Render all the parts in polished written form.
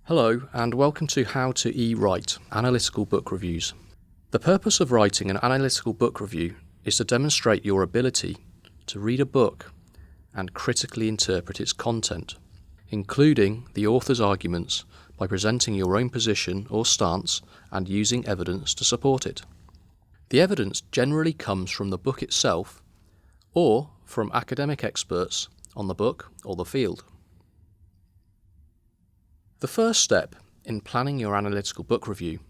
Hello and welcome to How to EWRite Analytical Book Reviews. The purpose of writing an analytical book review is to demonstrate your ability to read a book and critically interpret its content, including the author's arguments by presenting your own position or stance and using evidence to support it. The evidence generally comes from the book itself or from academic experts on the book or the field. The first step in planning your analytical book review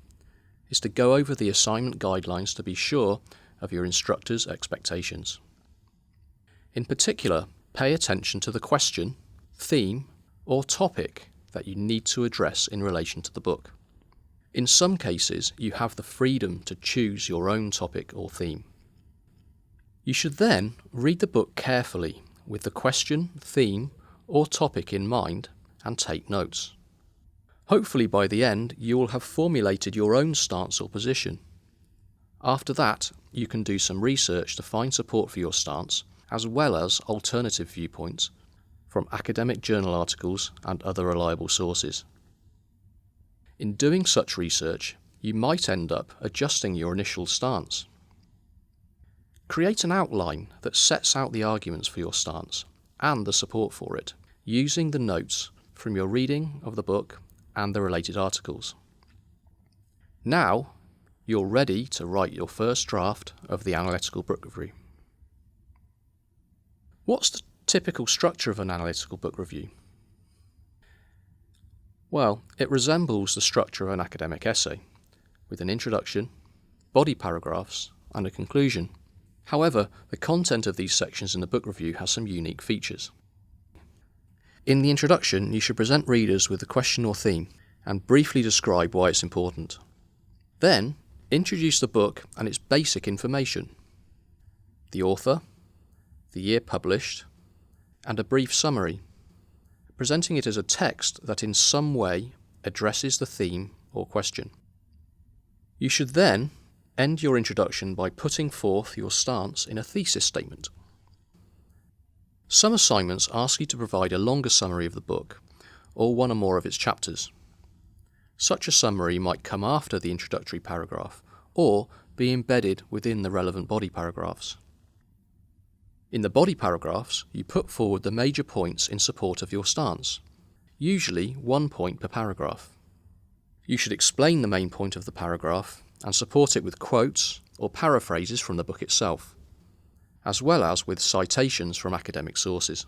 is to go over the assignment guidelines to be sure of your instructor's expectations. In particular, pay attention to the question, theme, or topic that you need to address in relation to the book. In some cases, you have the freedom to choose your own topic or theme. You should then read the book carefully with the question, theme, or topic in mind and take notes. Hopefully by the end you will have formulated your own stance or position. After that, you can do some research to find support for your stance, as well as alternative viewpoints from academic journal articles and other reliable sources. In doing such research, you might end up adjusting your initial stance. Create an outline that sets out the arguments for your stance and the support for it, using the notes from your reading of the book and the related articles. Now, you're ready to write your first draft of the analytical book review. What's the typical structure of an analytical book review? Well, it resembles the structure of an academic essay, with an introduction, body paragraphs, and a conclusion. However, the content of these sections in the book review has some unique features. In the introduction, you should present readers with the question or theme and briefly describe why it's important. Then, introduce the book and its basic information, the author, the year published, and a brief summary, presenting it as a text that in some way addresses the theme or question. You should then end your introduction by putting forth your stance in a thesis statement. Some assignments ask you to provide a longer summary of the book, or one or more of its chapters. Such a summary might come after the introductory paragraph, or be embedded within the relevant body paragraphs. In the body paragraphs, you put forward the major points in support of your stance, usually 1 point per paragraph. You should explain the main point of the paragraph and support it with quotes or paraphrases from the book itself, as well as with citations from academic sources.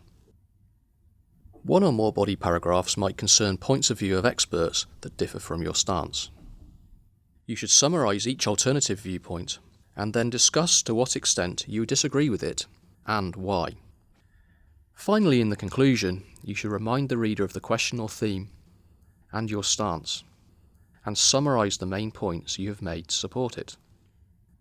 One or more body paragraphs might concern points of view of experts that differ from your stance. You should summarise each alternative viewpoint and then discuss to what extent you disagree with it and why. Finally, in the conclusion, you should remind the reader of the question or theme and your stance, and summarise the main points you have made to support it.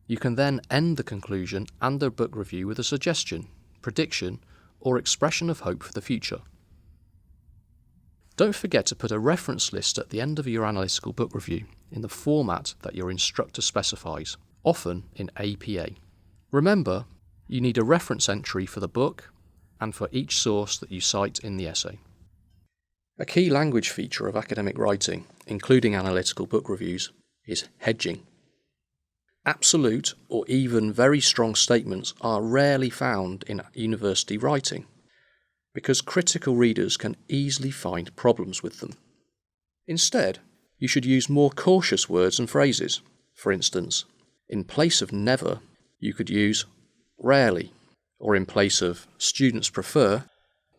You can then end the conclusion and the book review with a suggestion, prediction, or expression of hope for the future. Don't forget to put a reference list at the end of your analytical book review in the format that your instructor specifies, often in APA. Remember, you need a reference entry for the book and for each source that you cite in the essay. A key language feature of academic writing, including analytical book reviews, is hedging. Absolute or even very strong statements are rarely found in university writing because critical readers can easily find problems with them. Instead, you should use more cautious words and phrases. For instance, in place of never, you could use rarely, or in place of students prefer,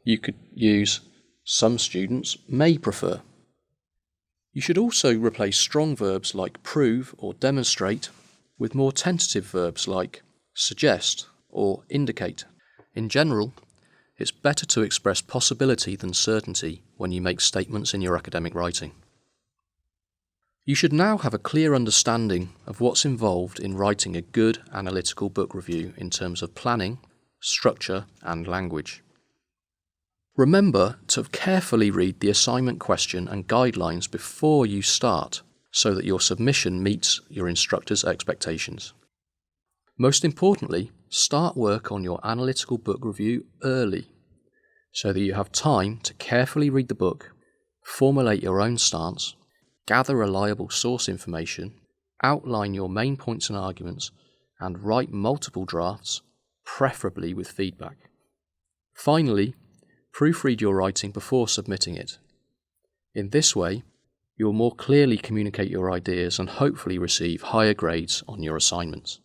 you could use some students may prefer. You should also replace strong verbs like prove or demonstrate with more tentative verbs like suggest or indicate. In general, it's better to express possibility than certainty when you make statements in your academic writing. You should now have a clear understanding of what's involved in writing a good analytical book review in terms of planning, structure, and language. Remember to carefully read the assignment question and guidelines before you start, so that your submission meets your instructor's expectations. Most importantly, start work on your analytical book review early, so that you have time to carefully read the book, Formulate your own stance, gather reliable source information, outline your main points and arguments, and write multiple drafts, preferably with feedback. Finally, proofread your writing before submitting it. In this way, you'll more clearly communicate your ideas and hopefully receive higher grades on your assignments.